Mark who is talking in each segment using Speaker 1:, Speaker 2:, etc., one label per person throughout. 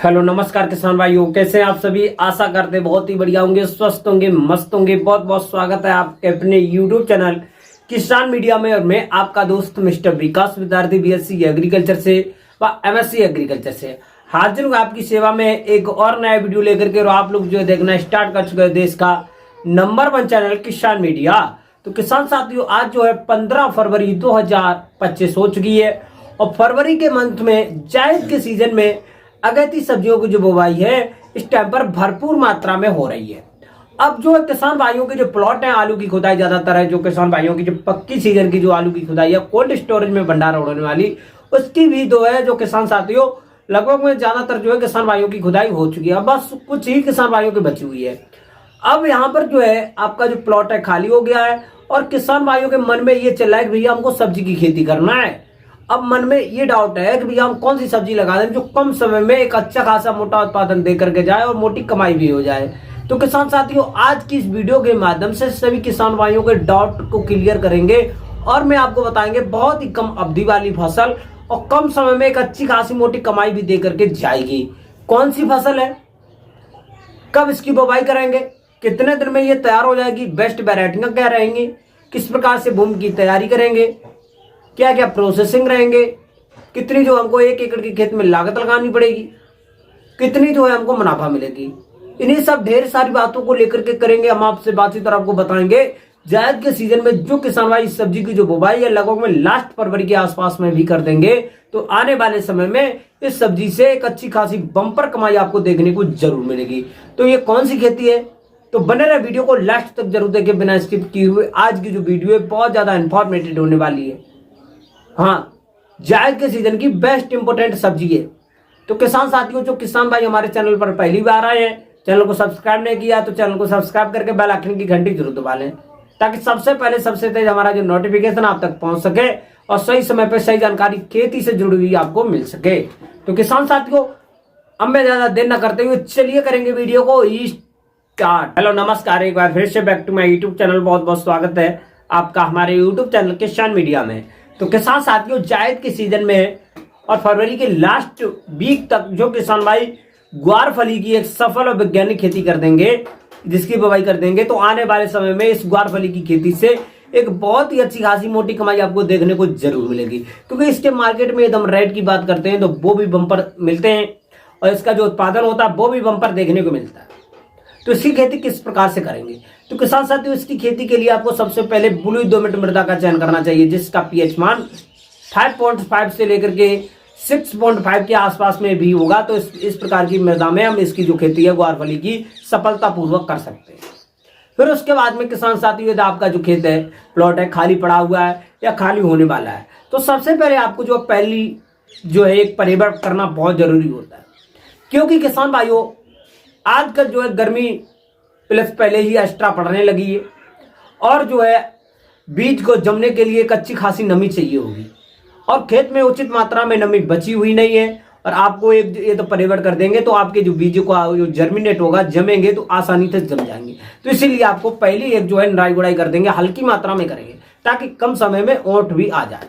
Speaker 1: Hello नमस्कार किसान भाइयों, कैसे हैं आप सभी। आशा करते बहुत ही बढ़िया होंगे, स्वस्थ होंगे, मस्त होंगे। बहुत बहुत स्वागत है आपके अपने यूट्यूब चैनल किसान मीडिया में। और मैं आपका दोस्त मिस्टर विकास विद्यार्थी बीएससी एग्रीकल्चर से व एमएससी एग्रीकल्चर से हाजिर हूँ आपकी सेवा में एक और नया वीडियो लेकर के। और आप लोग जो है देखना स्टार्ट कर चुके हैं देश का नंबर 1 चैनल किसान मीडिया। तो किसान साथियों, आज जो है 15 फरवरी 2025 हो चुकी है और फरवरी के मंथ में जायद के सीजन में अगैती सब्जियों की जो बुवाई है इस टाइम पर भरपूर मात्रा में हो रही है। अब जो है किसान भाइयों के जो प्लॉट है, आलू की खुदाई ज्यादातर है। जो किसान भाइयों की जो पक्की सीजन की जो आलू की खुदाई है, कोल्ड स्टोरेज में भंडारण होने वाली, उसकी भी जो है जो किसान साथियों लगभग में ज्यादातर जो है किसान भाइयों की खुदाई हो चुकी है। अब बस कुछ ही किसान भाइयों की बची हुई है। अब यहाँ पर जो है आपका जो प्लॉट है खाली हो गया है और किसान भाइयों के मन में ये चल रहा है कि भैया हमको सब्जी की खेती करना है। अब मन में ये डाउट है कि भैया हम कौन सी सब्जी लगा दें जो कम समय में एक अच्छा खासा मोटा उत्पादन दे करके जाए और मोटी कमाई भी हो जाए। तो किसान साथियों, आज की इस वीडियो के माध्यम से सभी किसान भाइयों के डाउट को क्लियर करेंगे और मैं आपको बताएंगे बहुत ही कम अवधि वाली फसल और कम समय में एक अच्छी खासी मोटी कमाई भी दे करके जाएगी। कौन सी फसल है, कब इसकी बुवाई करेंगे, कितने दिन में ये तैयार हो जाएगी, बेस्ट वैरायटियां क्या रहेंगी, किस प्रकार से भूमि की तैयारी करेंगे, क्या क्या प्रोसेसिंग रहेंगे, कितनी जो हमको 1 एकड़ के खेत में लागत लगानी पड़ेगी, कितनी जो है हमको मुनाफा मिलेगी। इन्हीं सब ढेर सारी बातों को लेकर के करेंगे हम आपसे बातचीत और आपको बताएंगे जायद के सीजन में जो किसान भाई इस सब्जी की जो बुवाई है लगभग में लास्ट फरवरी के आसपास में भी कर देंगे तो आने वाले समय में इस सब्जी से एक अच्छी खासी बम्पर कमाई आपको देखने को जरूर मिलेगी। तो ये कौन सी खेती है, तो बने रहे वीडियो को लास्ट तक जरूर देखें बिना स्किप किए हुए। आज की जो वीडियो है बहुत ज्यादा इंफॉर्मेटिव होने वाली है। हाँ, जायद के सीजन की बेस्ट इंपोर्टेंट सब्जी है। तो किसान साथियों, जो किसान भाई हमारे चैनल पर पहली बार आए हैं, चैनल को सब्सक्राइब नहीं किया तो चैनल को सब्सक्राइब करके बेल आइकन की घंटी जरूर दबा लें ताकि सबसे पहले सबसे तेज हमारा जो नोटिफिकेशन आप तक पहुंच सके और सही समय पर सही जानकारी खेती से जुड़ी हुई आपको मिल सके। तो किसान साथियों, अब मैं ज्यादा देर न करते हुए चलिए करेंगे वीडियो को स्टार्ट। हेलो नमस्कार, एक बार फिर से back to my YouTube channel. बहुत बहुत स्वागत है आपका हमारे यूट्यूब चैनल किसान मीडिया में। तो किसान साथियों, जायद के सीजन में और फरवरी के लास्ट वीक तक जो किसान भाई ग्वारफली की एक सफल और वैज्ञानिक खेती कर देंगे, जिसकी बुवाई कर देंगे, तो आने वाले समय में इस ग्वारफली की खेती से एक बहुत ही अच्छी खासी मोटी कमाई आपको देखने को जरूर मिलेगी। क्योंकि इसके मार्केट में एकदम रेट की बात करते हैं तो वो भी बम्पर मिलते हैं और इसका जो उत्पादन होता है वो भी बम्पर देखने को मिलता है। तो इसकी खेती किस प्रकार से करेंगे, तो किसान साथियों इसकी खेती के लिए आपको सबसे पहले ब्लू दोमट मृदा का चयन करना चाहिए, जिसका पीएच मान 5.5 से लेकर के 6.5 के आसपास में भी होगा। तो इस प्रकार की मृदा में हम इसकी जो खेती है ग्वारफली की सफलतापूर्वक कर सकते हैं। फिर उसके बाद में किसान साथियों, यदि आपका जो खेत है, प्लॉट है, खाली पड़ा हुआ है या खाली होने वाला है, तो सबसे पहले आपको जो पहली जो है एक परिवर्तन करना बहुत जरूरी होता है। क्योंकि किसान भाइयों, आजकल जो है गर्मी प्लस पहले ही एक्स्ट्रा पड़ने लगी है और जो है बीज को जमने के लिए एक अच्छी खासी नमी चाहिए होगी और खेत में उचित मात्रा में नमी बची हुई नहीं है। और आपको एक ये तो परिवर्तन कर देंगे तो आपके जो बीजों का जो जर्मिनेट होगा, जमेंगे तो आसानी से जम जाएंगे। तो इसीलिए आपको पहली एक जो है निराई गुड़ाई कर देंगे, हल्की मात्रा में करेंगे ताकि कम समय में ओंठ भी आ जाए।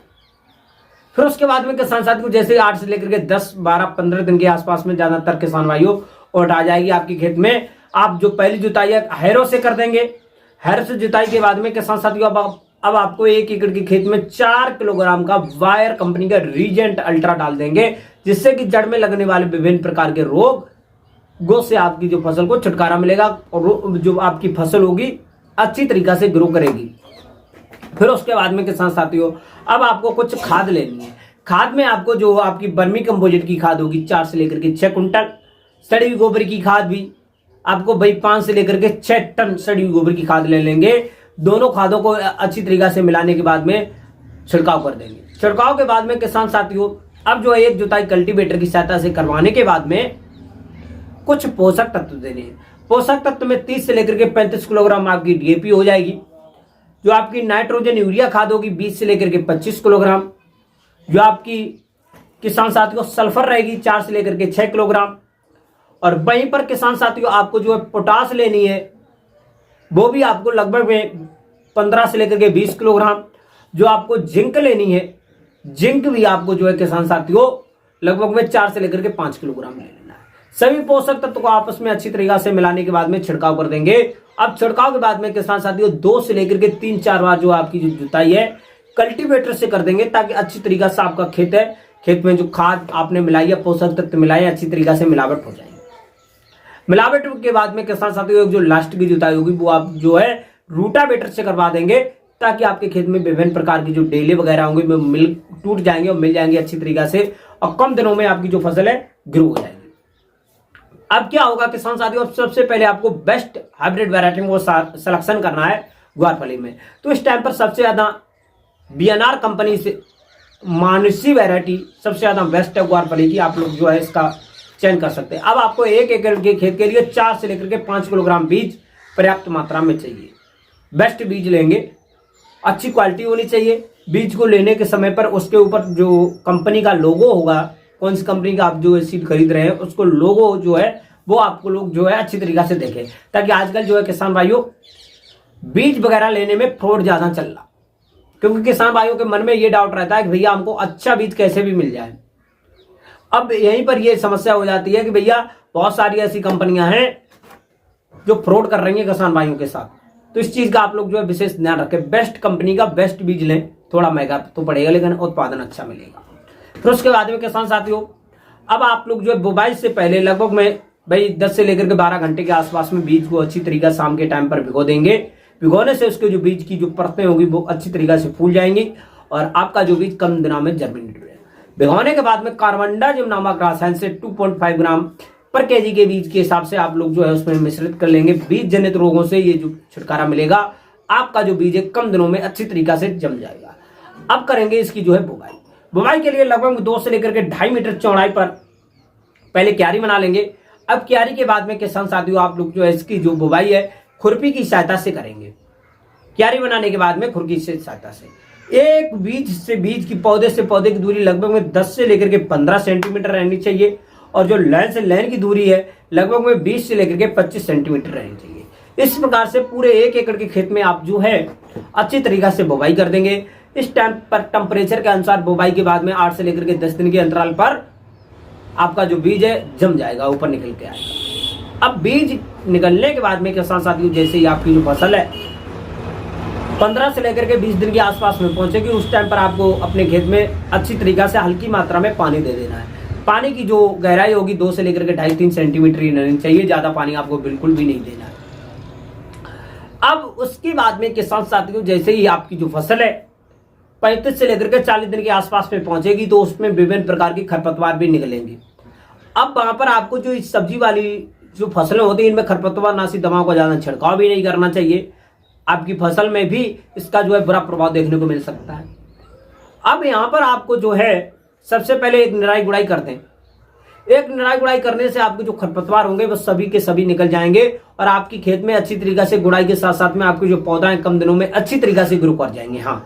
Speaker 1: फिर उसके बाद में किसान साथियों जैसे 8 से लेकर के 10, 12, 15 दिन के आसपास में ज्यादातर किसान भाइयों ओंठ आ जाएगी आपकी खेत में। आप जो पहली जुताई है हैरों से कर देंगे। हैरों से जुताई के बाद में किसान साथियों अब आपको 1 एकड़ के खेत में 4 किलोग्राम का वायर कंपनी का रीजेंट अल्ट्रा डाल देंगे, जिससे कि जड़ में लगने वाले विभिन्न प्रकार के रोगों से आपकी जो फसल को छुटकारा मिलेगा और जो आपकी फसल होगी अच्छी तरीका से ग्रो करेगी। फिर उसके बाद में किसान साथियों अब आपको कुछ खाद लेनी है। खाद में आपको जो आपकी वर्मी कंपोजिट की खाद होगी 4 से लेकर के 6 कुंटल, सड़ी हुई गोबर की खाद भी आपको भाई 5 से लेकर के 6 टन सड़ी हुई गोबर की खाद ले लेंगे। दोनों खादों को अच्छी तरीका से मिलाने के बाद में छिड़काव कर देंगे। छिड़काव के बाद में किसान साथियों अब जो है एक जुताई कल्टीवेटर की सहायता से करवाने के बाद में कुछ पोषक तत्व देने हैं। पोषक तत्व में 30 से लेकर के 35 किलोग्राम आपकी डीएपी हो जाएगी। जो आपकी नाइट्रोजन यूरिया खाद होगी 20 से लेकर के 25 किलोग्राम। जो आपकी किसान साथियों सल्फर रहेगी 4 से लेकर के 6 किलोग्राम। और वहीं पर किसान साथियों आपको जो है पोटास लेनी है, वो भी आपको लगभग में 15 से लेकर के 20 किलोग्राम। जो आपको जिंक लेनी है, जिंक भी आपको जो है किसान साथियों लगभग में 4 से लेकर के 5 किलोग्राम ले लेना है। सभी पोषक तत्व को आपस में अच्छी तरीके से मिलाने के बाद में छिड़काव कर देंगे। अब छिड़काव के बाद में किसान साथियों 2 से लेकर के 3-4 बार जो आपकी जो जुताई है कल्टीवेटर से कर देंगे, ताकि अच्छी तरीके से आपका खेत है, खेत में जो खाद आपने मिलाई है, पोषक तत्व मिलाए, अच्छी तरीके से मिलावट हो जाएगी। मिलावट के बाद में किसान साथियों जो लास्ट की जुताई होगी वो आप जो है रूटावेटर से करवा देंगे, ताकि आपके खेत में विभिन्न प्रकार की जो डेले वगैरह होंगे वो मिल टूट जाएंगे और मिल जाएंगे अच्छी तरीके से, और कम दिनों में आपकी जो फसल है ग्रो हो जाएगी। अब क्या होगा किसान साथियों, अब सबसे पहले आपको बेस्ट हाइब्रिड वैरायटी को सिलेक्शन करना है ग्वारफली में। तो इस टाइम पर सबसे ज्यादा बीएनआर कंपनी से मानसी वैरायटी सबसे ज्यादा बेस्ट है ग्वारफली की, आप लोग जो है इसका चयन कर सकते हैं। अब आपको 1 एकड़ के खेत के लिए 4 से लेकर के 5 किलोग्राम बीज पर्याप्त मात्रा में चाहिए। बेस्ट बीज लेंगे, अच्छी क्वालिटी होनी चाहिए। बीज को लेने के समय पर उसके ऊपर जो कंपनी का लोगो होगा, कौन सी कंपनी का आप जो सीड खरीद रहे हैं उसको लोगो जो है वो आपको लोग जो है अच्छी तरीके से देखें, ताकि आजकल जो है किसान भाइयों बीज वगैरह लेने में फ्रॉड ज्यादा चल रहा, क्योंकि किसान भाइयों के मन में ये डाउट रहता है कि भैया हमको अच्छा बीज कैसे भी मिल जाए। अब यहीं पर ये समस्या हो जाती है कि भैया बहुत सारी ऐसी कंपनियां हैं जो फ्रॉड कर रही हैं किसान भाइयों के साथ। तो इस चीज का आप लोग जो है विशेष ध्यान रखें, बेस्ट कंपनी का बेस्ट बीज लें। थोड़ा महंगा तो पड़ेगा लेकिन उत्पादन अच्छा मिलेगा। फिर उसके बाद में किसान साथियों अब आप लोग जो है बुवाई से पहले लगभग में भाई 10 से लेकर के 12 घंटे के आसपास में बीज को अच्छी तरीके से शाम के टाइम पर भिगो देंगे। भिगोने से उसके जो बीज की जो परतें होंगी वो अच्छी तरीके से फूल जाएंगी और आपका जो बीज कम दिनों में जर्मिनेट हो जाएगा। भिगोने के बाद में कार्बनडाजिम नामक रसायन से 2.5 ग्राम पर केजी के बीज के हिसाब से आप लोग जो है उसमें मिश्रित कर लेंगे। बीज जनित रोगों से ये जो छुटकारा मिलेगा, आपका जो बीज है कम दिनों में अच्छी तरीके से जम जाएगा। अब करेंगे इसकी जो है बुवाई। बुवाई के लिए लगभग 2 से लेकर के 2.5 मीटर चौड़ाई पर पहले क्यारी बना लेंगे। अब क्यारी के बाद में किसान साथियों आप लोग जो है इसकी जो बुवाई है खुरपी की सहायता से करेंगे। क्यारी बनाने के बाद में खुरपी की सहायता से एक बीज से बीज की पौधे से पौधे की दूरी लगभग में 10 से लेकर के 15 सेंटीमीटर रहनी चाहिए, और जो लाइन से लाइन की दूरी है लगभग में 20 से लेकर के 25 सेंटीमीटर रहनी चाहिए। इस प्रकार से पूरे 1 एकड़ के खेत में आप जो है अच्छी तरीके से बुवाई कर देंगे। इस टाइम पर टेम्परेचर के अनुसार बुवाई के बाद में 8 से लेकर के 10 दिन के अंतराल पर आपका जो बीज है जम जाएगा, ऊपर निकल के आएगा। अब बीज निकलने के बाद में किसान साथियों जैसे ही आपकी जो फसल है 15 से लेकर के 20 दिन के आसपास में पहुंचेगी, उस टाइम पर आपको अपने खेत में अच्छी तरीके से हल्की मात्रा में पानी दे देना है। पानी की जो गहराई होगी 2 से लेकर के 2.5-3 सेंटीमीटर ही रहनी चाहिए, ज्यादा पानी आपको बिल्कुल भी नहीं देना है। अब उसके बाद में किसान साथियों जैसे ही आपकी जो फसल है 35 से लेकर के 40 दिन के आसपास में पहुंचेगी, तो उसमें विभिन्न प्रकार की खरपतवार भी निकलेंगी। अब वहां पर आपको जो इस सब्जी वाली जो फसलें होती है इनमें खरपतवार नाशी दवाओं का ज्यादा छिड़काव भी नहीं करना चाहिए। आपकी फसल में भी इसका जो है बुरा प्रभाव देखने को मिल सकता है। अब यहाँ पर आपको जो है सबसे पहले एक निराई गुड़ाई कर दें। एक निराई गुड़ाई करने से आपके जो खरपतवार होंगे वो सभी के सभी निकल जाएंगे और आपकी खेत में अच्छी तरीके से गुड़ाई के साथ साथ में आपके जो पौधा है कम दिनों में अच्छी तरीके से ग्रो कर जाएंगे। हाँ,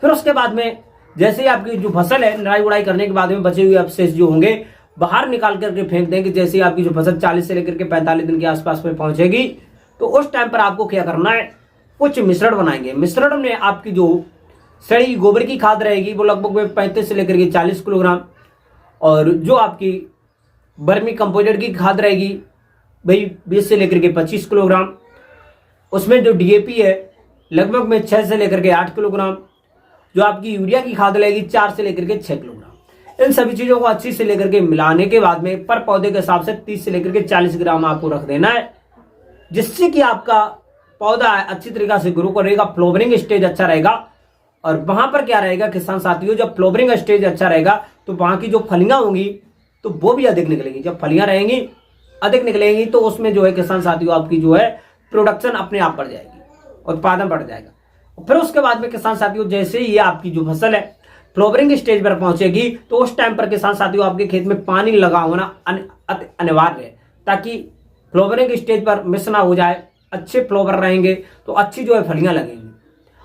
Speaker 1: फिर उसके बाद में जैसे ही आपकी जो फसल है निराई गुड़ाई करने के बाद में बचे हुए अवशेष जो होंगे बाहर निकाल करके फेंक देंगे। जैसे ही आपकी जो फसल 40 से लेकर के 45 दिन के आसपास में पहुंचेगी, तो उस टाइम पर आपको क्या करना है, कुछ मिश्रण बनाएंगे। मिश्रण में आपकी जो सड़ी गोबर की खाद रहेगी वो लगभग 35 से लेकर के 40 किलोग्राम, और जो आपकी बर्मी कंपोजिट की खाद रहेगी भाई 20 से लेकर के 25 किलोग्राम। उसमें जो डीएपी है लगभग में 6 से लेकर के 8 किलोग्राम। जो आपकी यूरिया की खाद रहेगी 4 से लेकर के 6 किलोग्राम। इन सभी चीजों को अच्छी से लेकर के मिलाने के बाद में पर पौधे के हिसाब से 30 से लेकर के 40 ग्राम आपको रख देना है, जिससे कि आपका पौधा अच्छी तरीके से ग्रो करेगा, फ्लावरिंग स्टेज अच्छा रहेगा। और वहां पर क्या रहेगा किसान साथियों, जब फ्लावरिंग स्टेज अच्छा रहेगा तो वहां की जो फलियां होंगी तो वो भी अधिक निकलेंगी। जब फलियां रहेंगी अधिक निकलेंगी तो उसमें जो है किसान साथियों आपकी जो है प्रोडक्शन अपने आप बढ़ जाएगी, उत्पादन बढ़ जाएगा। फिर उसके बाद में किसान साथियों जैसे ही आपकी जो फसल है फ्लावरिंग स्टेज पर पहुंचेगी, तो उस टाइम पर किसान साथियों आपके खेत में पानी लगा होना अनिवार्य है, ताकि फ्लावरिंग स्टेज पर मिस ना हो जाए। अच्छे फ्लावर रहेंगे तो अच्छी जो है फलियां लगेंगी।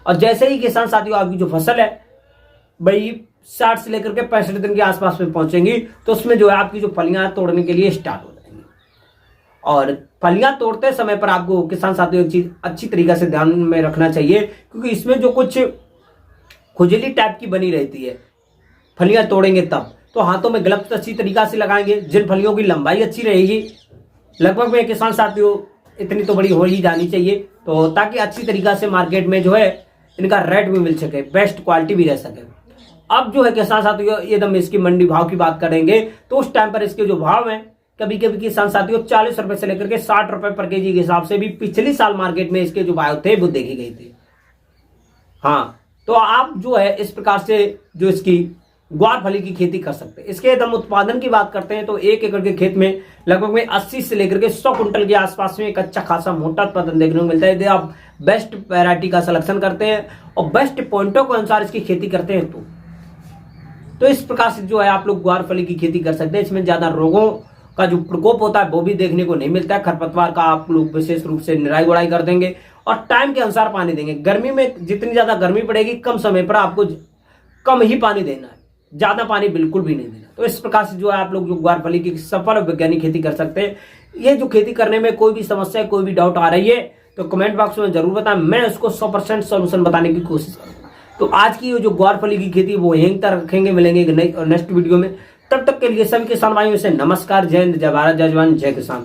Speaker 1: और जैसे ही किसान साथियों आपकी जो फसल है भाई 60 से लेकर के 65 दिन के आसपास में पहुंचेंगी, तो उसमें जो है आपकी जो फलियां तोड़ने के लिए स्टार्ट हो जाएंगी। और फलियां तोड़ते समय पर आपको किसान साथियों एक चीज अच्छी तरीके से ध्यान में रखना चाहिए, क्योंकि इसमें जो कुछ खुजली टाइप की बनी रहती है फलियां तोड़ेंगे तब, तो हाथों में ग्लव्स अच्छी तरीका से लगाएंगे। जिन फलियों की लंबाई अच्छी रहेगी, लगभग में किसान साथियों इतनी तो बड़ी हो ही जानी चाहिए, तो ताकि अच्छी तरीका से मार्केट में जो है इनका रेट भी मिल सके, बेस्ट क्वालिटी भी रह सके। अब जो है किसान साथियों एकदम इसकी मंडी भाव की बात करेंगे तो उस टाइम पर इसके जो भाव हैं, कभी कभी किसान साथियों 40 रुपए से लेकर के 60 रुपए पर केजी के हिसाब से भी पिछली साल मार्केट में इसके जो भाव थे वो देखे गए थे। हाँ, तो आप जो है इस प्रकार से जो इसकी ग्वार फली की खेती कर सकते हैं। इसके एकदम उत्पादन की बात करते हैं तो 1 एकड़ के खेत में लगभग में 80 से लेकर के 100 कुंटल के आसपास में एक अच्छा खासा मोटा उत्पादन देखने को मिलता है। यदि आप बेस्ट वैरायटी का सिलेक्शन करते हैं और बेस्ट पॉइंटों के अनुसार इसकी खेती करते हैं तो इस प्रकार से जो है आप लोग ग्वार फली की खेती कर सकते हैं। इसमें ज्यादा रोगों का जो प्रकोप होता है वो भी देखने को नहीं मिलता है। खरपतवार का आप लोग विशेष रूप से निराई गुड़ाई कर देंगे और टाइम के अनुसार पानी देंगे। गर्मी में जितनी ज्यादा गर्मी पड़ेगी कम समय पर आपको कम ही पानी देना है, ज्यादा पानी बिल्कुल भी नहीं देना। तो इस प्रकार से जो है आप लोग जो ग्वार फली की सफल और वैज्ञानिक खेती कर सकते हैं। ये जो खेती करने में कोई भी समस्या, कोई भी डाउट आ रही है तो कमेंट बॉक्स में जरूर बताएं, मैं उसको 100% सोल्यूशन बताने की कोशिश करूंगा। तो आज की जो ग्वार फली की खेती वो यहीं तक रखेंगे, मिलेंगे नेक्स्ट वीडियो में। तब तक के लिए सभी किसान भाइयों से नमस्कार, जय हिंद, जय भारत, जय जवान, जय किसान।